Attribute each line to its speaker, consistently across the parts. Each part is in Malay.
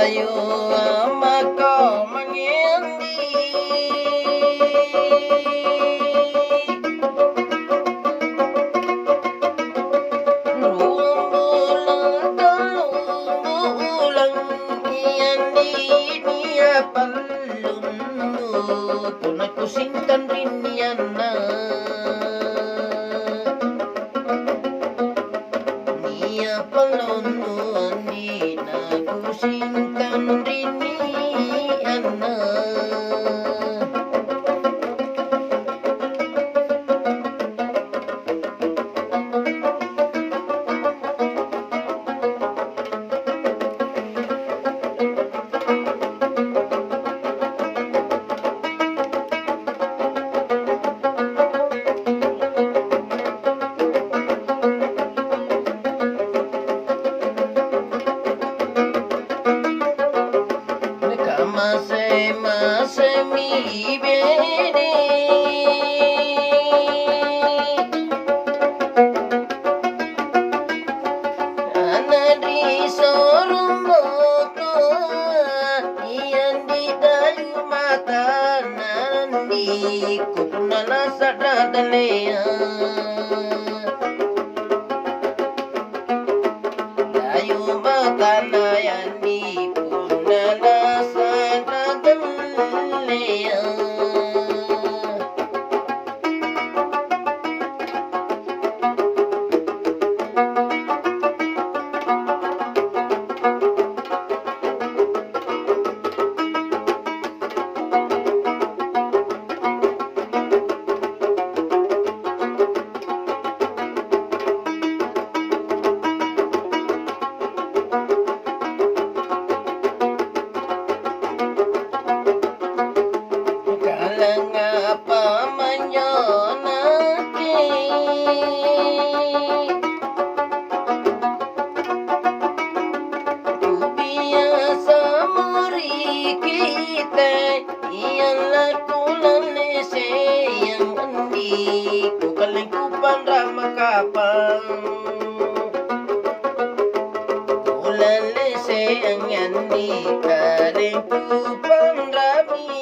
Speaker 1: Dayo maka mengendi rumbulan talumbulan iyandi niya palundu tunay sintan rin niyan na niya palundu ni nakusintan rin niyan na Masemi bene anadri sorumboto iyandi dayu mata nandi kukunala sadadaleya dayu mata nayandi kunala sadadaleya Kalingkupan ramakapang ulan lese ang yandi kalingkupan ramikapang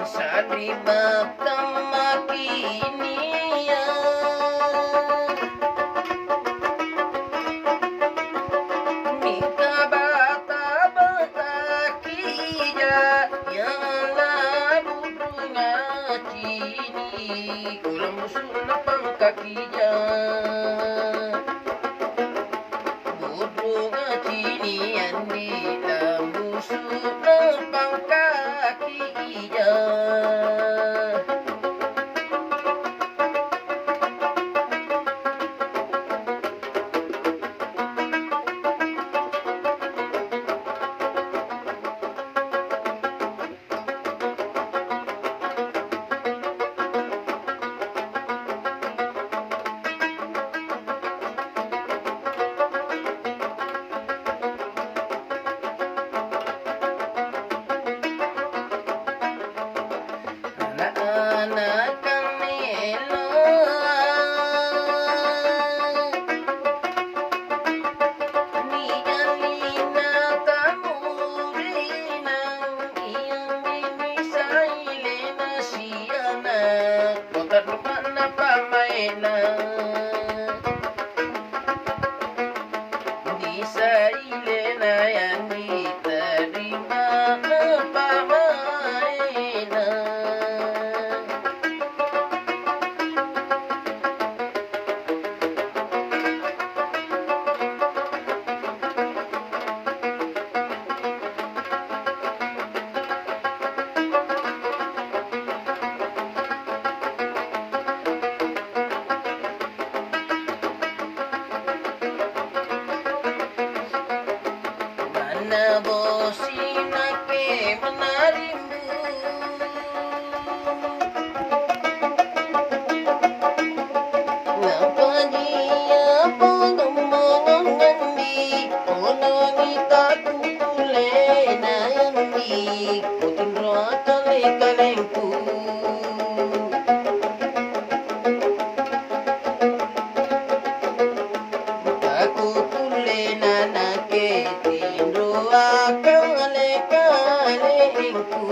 Speaker 1: Saribab tamakiniya Mika bata-bata kija Yang labudunya cini Kulang musuh napang kakija Budunga cini andi Lambusuh napang kakija anak-anak kanila nigalina tamurina iyang binisaile na siya na kotat lupa na pamaina disaile na yan diterima na pamaina menarimu. Ngapa dia pengemongan di Onani taku kulena di Kutundro kale-kalengku. Aku kulena nake tindro kale-kalengku.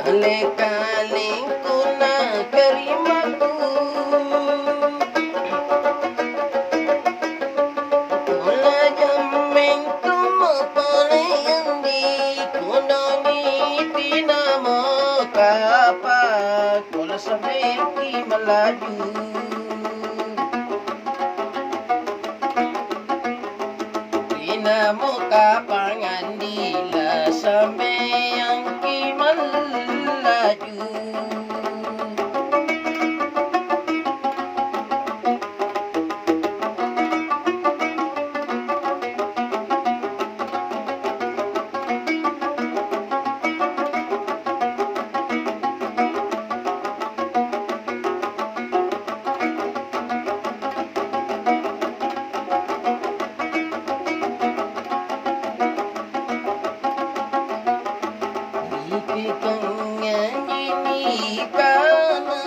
Speaker 1: Kale-kaleng ko na karimaku. Wala jameng tumapalayan di kunani pinamakapat. Wala sabay ki malaju. Pinamakapangan dila sabay ang ki malaju. Ikikang nyanyi kana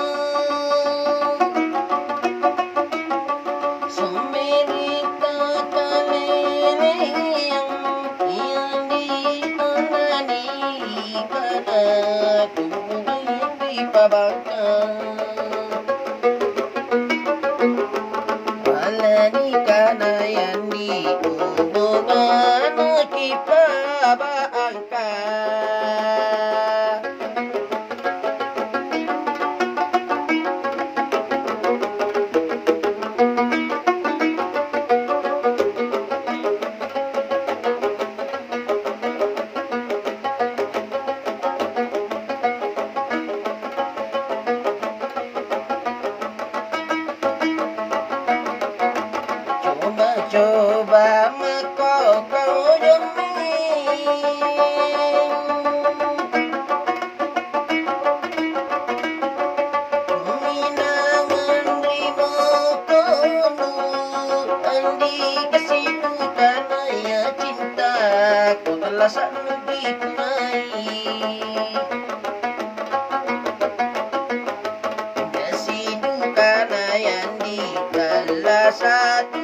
Speaker 1: Sumerita kaleleyang Iyandi tanani kana Tunggu di pabangka Alani kana yandi Ubungan kipabaangka. Coba makau jeming Kuminangan ribu kono Andi kasinu kanaya cinta Kau telah selalu dikenai Kasinu kanaya di telah satu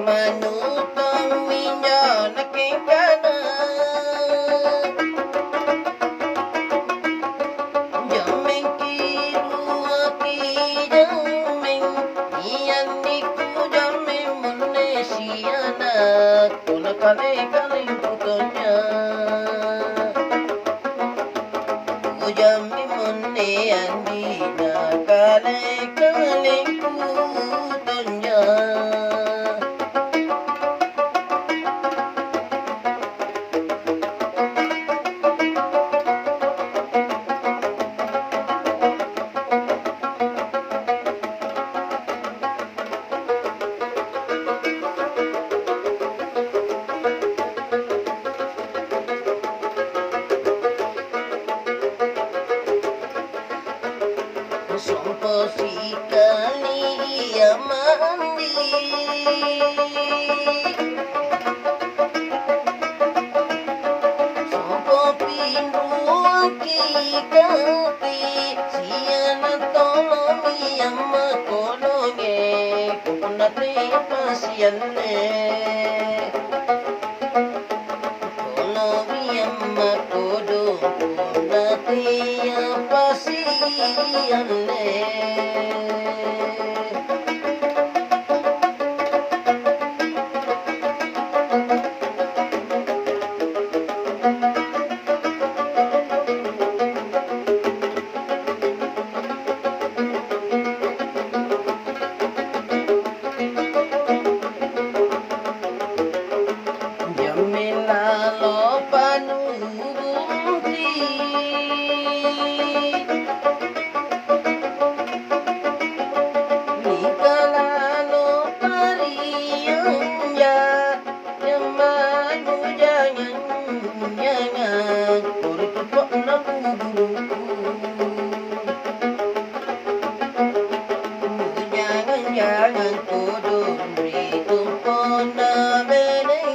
Speaker 1: Manutang minyo nakikana Jameng kirua ki jameng Iyan niku jameng munesiana Kuna kale-kaleng putonya Ujami munean dina kale-kaleng putonya Sompo sikali ia mandi Sompo pinruaki kati Siana tolomi yang makolonge Kupunate pasianne Tolomi yang makodong Siapa siane Jamila lo panuruti Nikala lo pariyang ya Yamanu jangan Kuripok na kuguruku Jangan kudun Ritupon na benay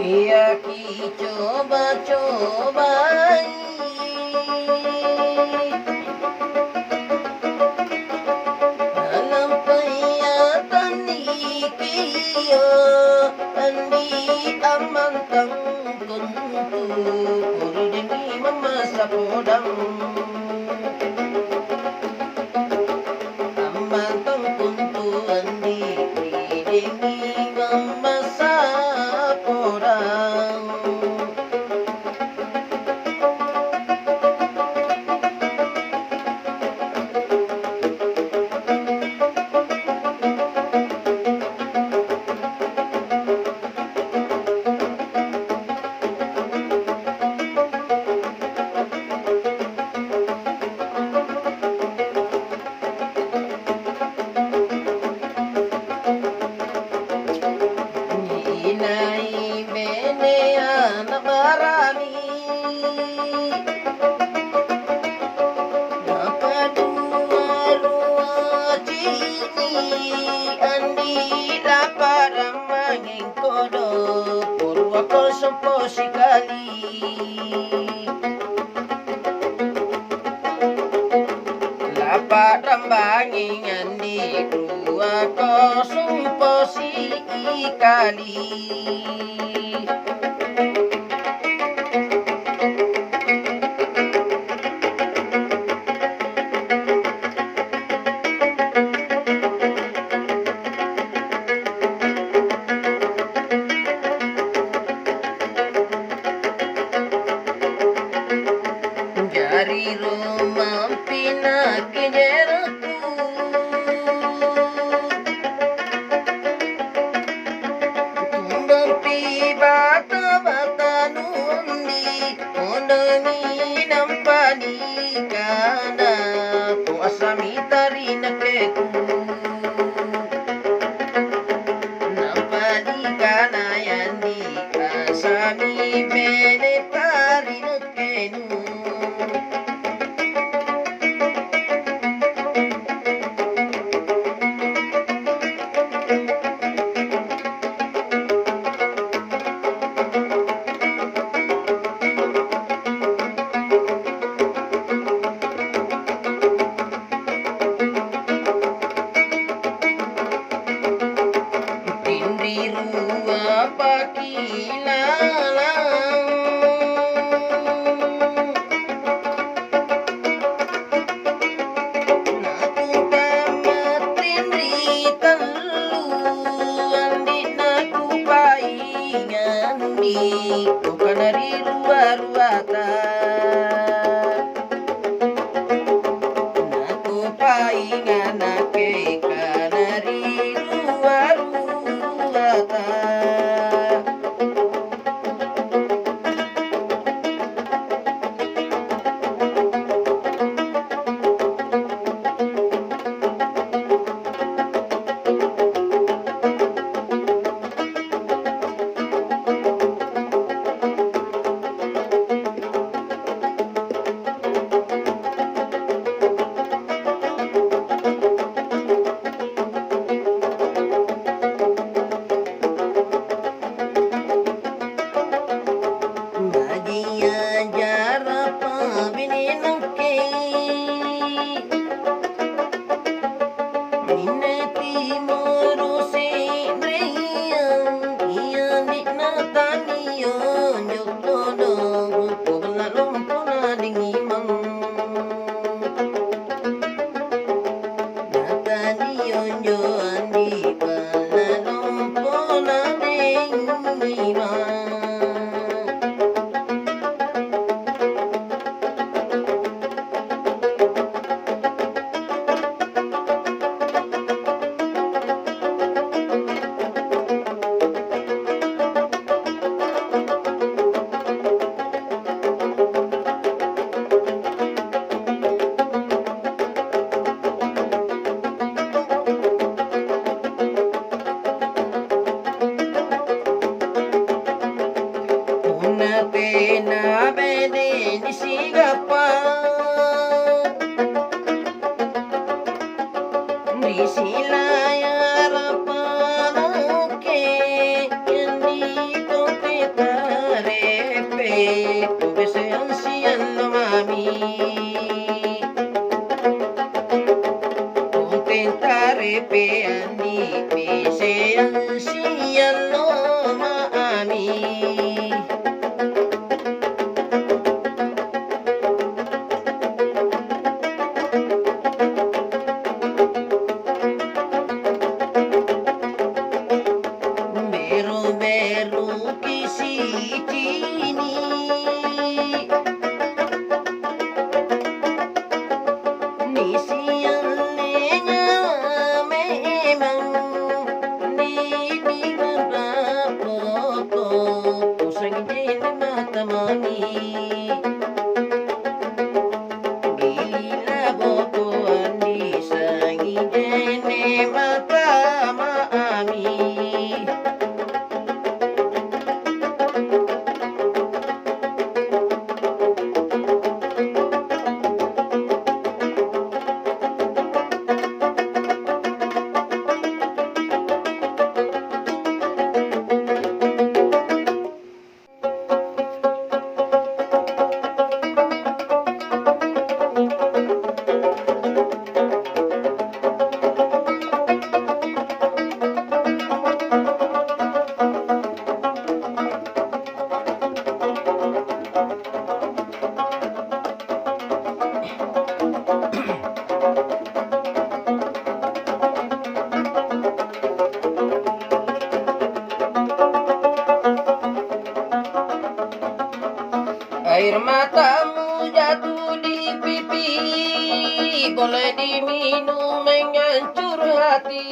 Speaker 1: Iya ki coba-cobai dalam payatan ikiyo andi aman tang kuntu kuru demi memasak podang aman tang kuntu andi demi memasak podang Inai bene anak barani Napadua cini andi dapat manging kodo Purwa kosompo sikali Dapat rambanging andi dua kosompo sikali Dari rumah pinakijeraku Tumbang pi bata-bata nundi Mondani nampani kana Tu asami tari nakeku Nampani kana yandi asami bene tari nakenu Tindiru pakilalang Naku tamat tindri telu Andi naku paingan di Kukanari ruwa-ruwata Naku paingan ake kanari ruwa-ruwata Nina timoro se reian ian di nataniyo nyotono poblalom ponadingiman nataniyo nyo andi palalom ponadingiman. Una pena vede ni sigapa ni silaya rapanoke ni competarepe come se ansiando mami contentarepe ani me se ansiando mami. Beru kisi cini ni sialnya memang ni dengan foto pusing jadi mata mami gila boto andi sangi jene mata mami. Air matamu jatuh di pipi, boleh diminum menghancur hati.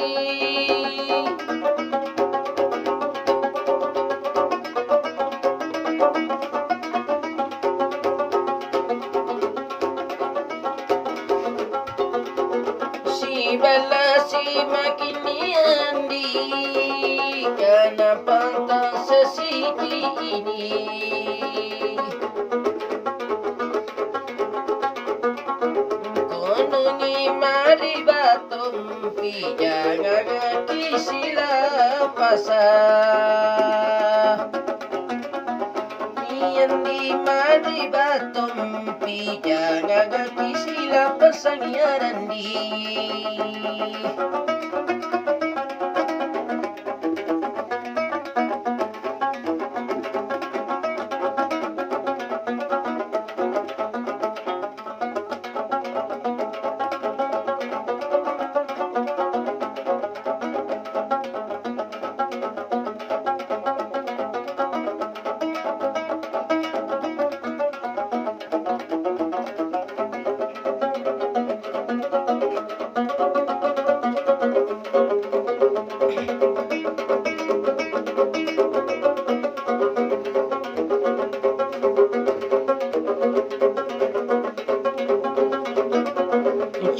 Speaker 1: Si bala si makin andi, karena pantas sesiki ini. Mari batong pijang agaki sila pasa Niyan di mari batong pijang agaki sila pasang yaran di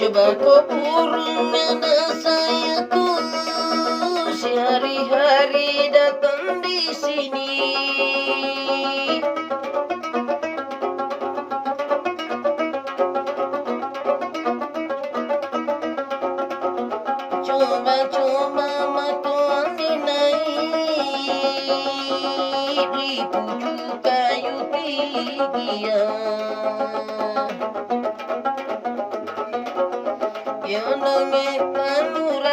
Speaker 1: Coba kau urung nana sayangku, sehari-hari datang di sini. Coba-coba matuan dinaik di pucuk kayu tigia. Yang nangis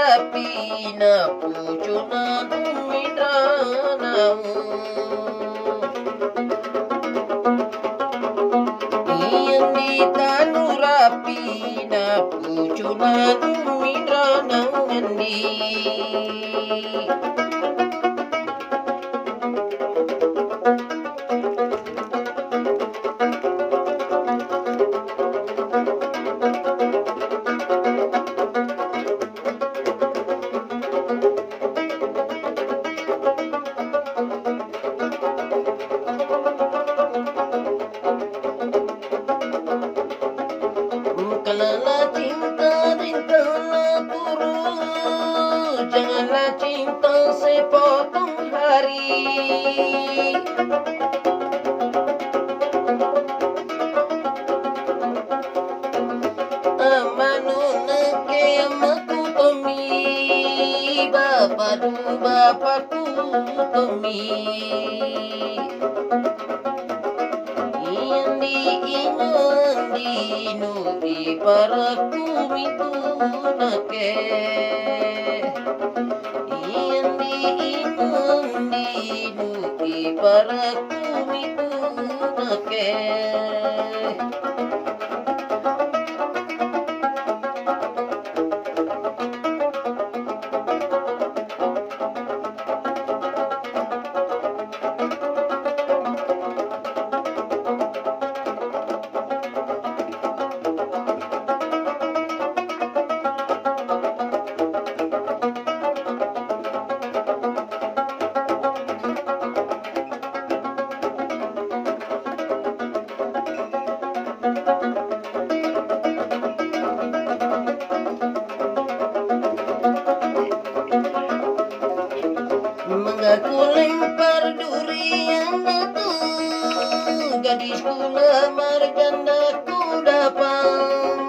Speaker 1: rapi na pujo na dumindranamu. Iyan di tanu rapi na pujo na dumindranamu di. Kalala cinta rintanlah turun, janganlah cinta sepotong hari. Amanuna ke amaku tomi, bapakku tomi. Indi para kumitu nake. Indi para kumitu nake. Mengaku lempar durian itu, gadisku lamar jandaku dapat.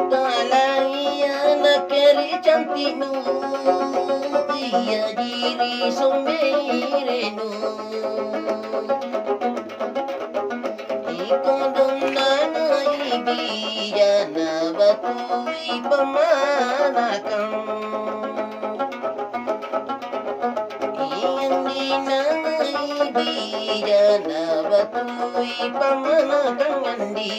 Speaker 1: Talai anak keri cantikmu, iya diri somberenu. Bijana batui pemanakan. Iyan dinangai bijana batui pemanakan andi.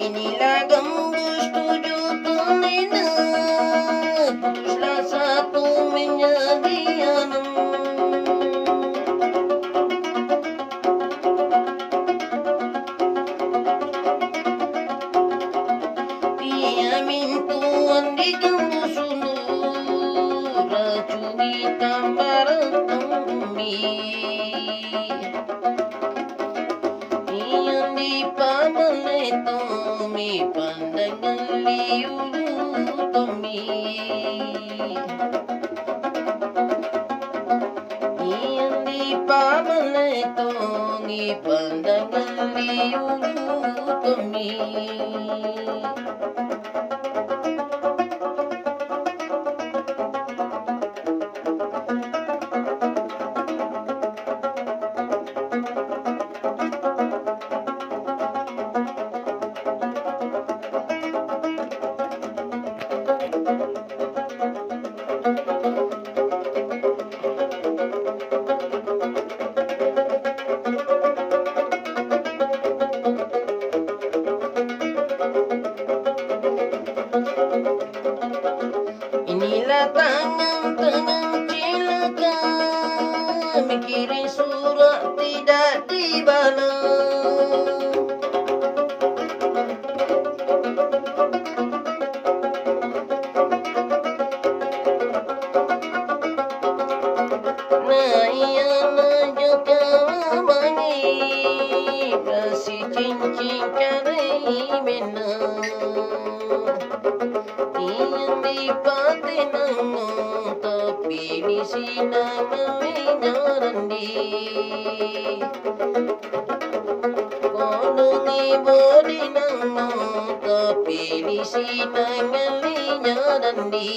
Speaker 1: Inilah gembus tujuh tulina, teruslah satu menjadi enam. Piamin tuan di gembus ulu, racuni tambaran tumi. Iyan di pamale tomi, pandangan liulu tomi. Iyan di pamale tomi, pandangan liulu tomi. Inilah tangan-tangan cilaka, mikirin surat tidak dibalas. Nah iyalah juga wangi kasih cincin carai menang Iyan di patinang tapi di sinang menyaran di Konongi bodinang tapi di sinang menyaran di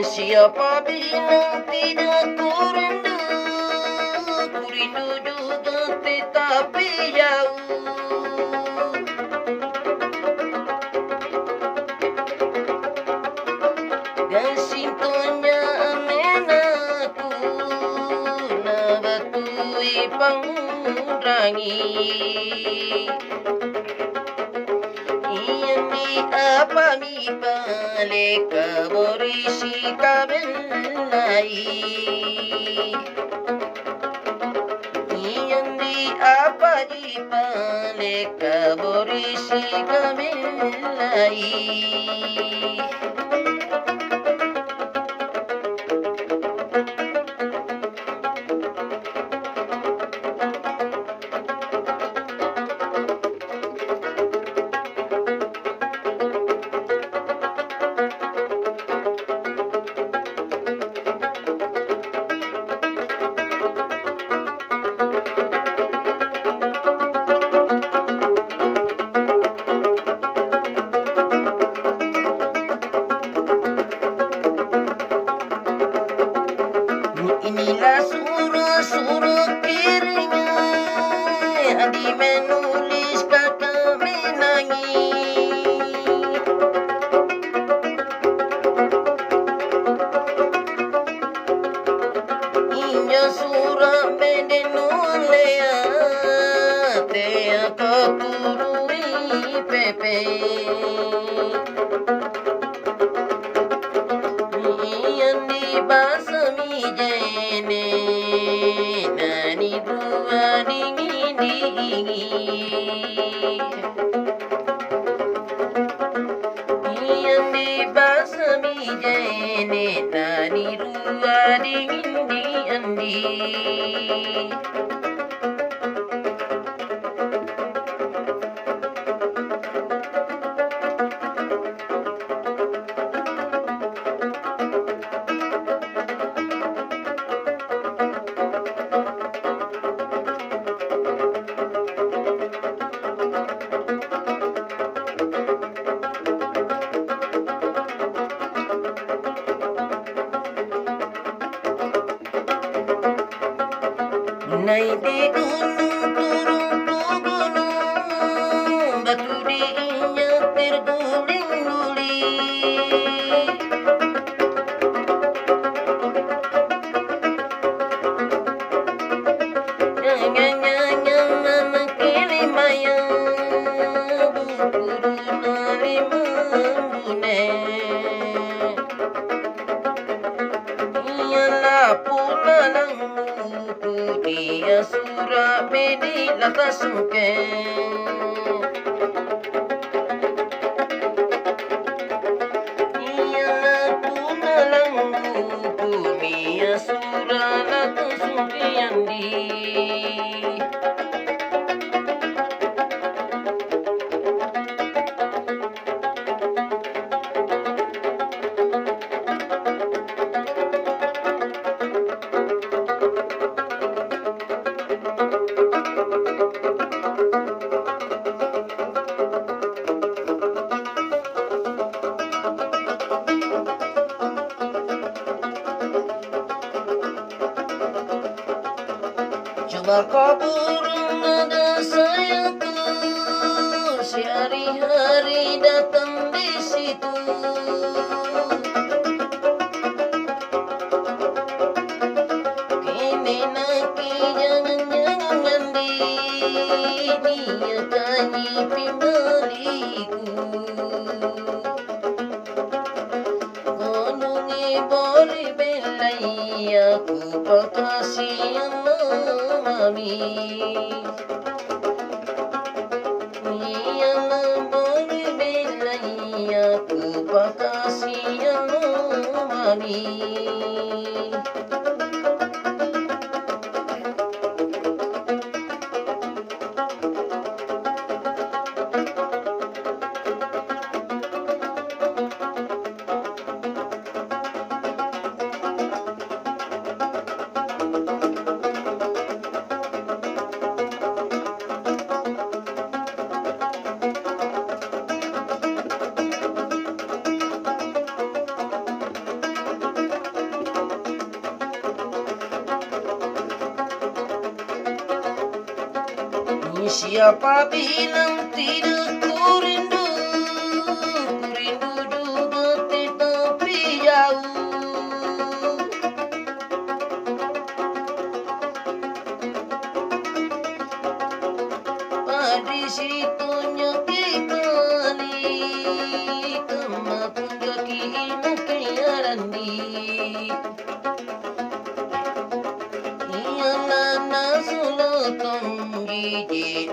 Speaker 1: Siapa bilang tidak ku rindu juga tetapi jauh Gasintonya amenaku nabatui pangudrangi apa mi balik kaborisi kabelai Iyan di apa di balik kaborisi kabelai Inilah suruh-suruh kirinya Adi menulis kakak menangis Inja surah mendenolea Tea keturui pepe Iyan di basami jene Nani dua dingi Iyan di basami jene Nani dua dingi andi Naik di gunung turun ke gunung Batu diinjak terguling-guling Jangan-jangan anak kilimayang Bukuru nari membunek Ialah pula langmu Dia surah bedi latas mungkin Ialah pula langmu Dia surah latas mungkin di Coba kau burung nada sayangku Sehari-hari datang di situ boleh belai aku pakasian mami. Yang boleh belai aku pakasian mami. Siapa bilang tidak ku rindu juga tetapi jauh. Pada situnya kita ni kemapun kaki inakiaran di.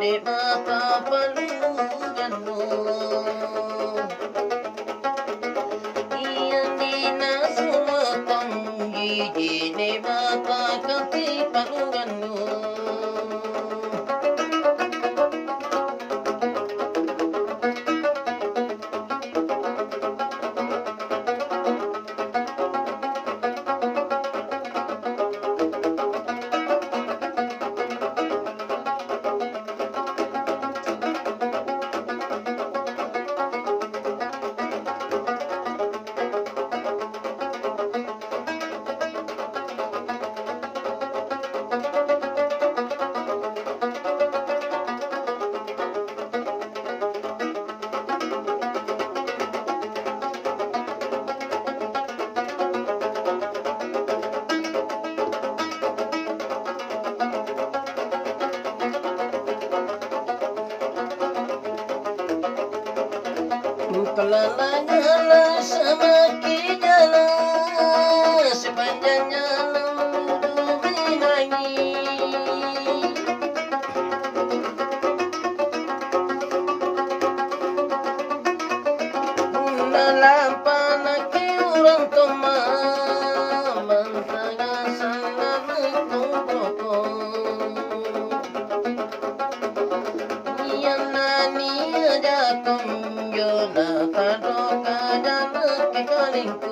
Speaker 1: Di mata pelungan mo, iyan di nasulatan di mata kati pelungan mo. Kelalanya semakin jalan sepanjang jalan menuju menyanyi. Dalam panaki orang tua mantanya sangat mengkopong. Yang nani jatuh Jona kadoka jana ke kalingku.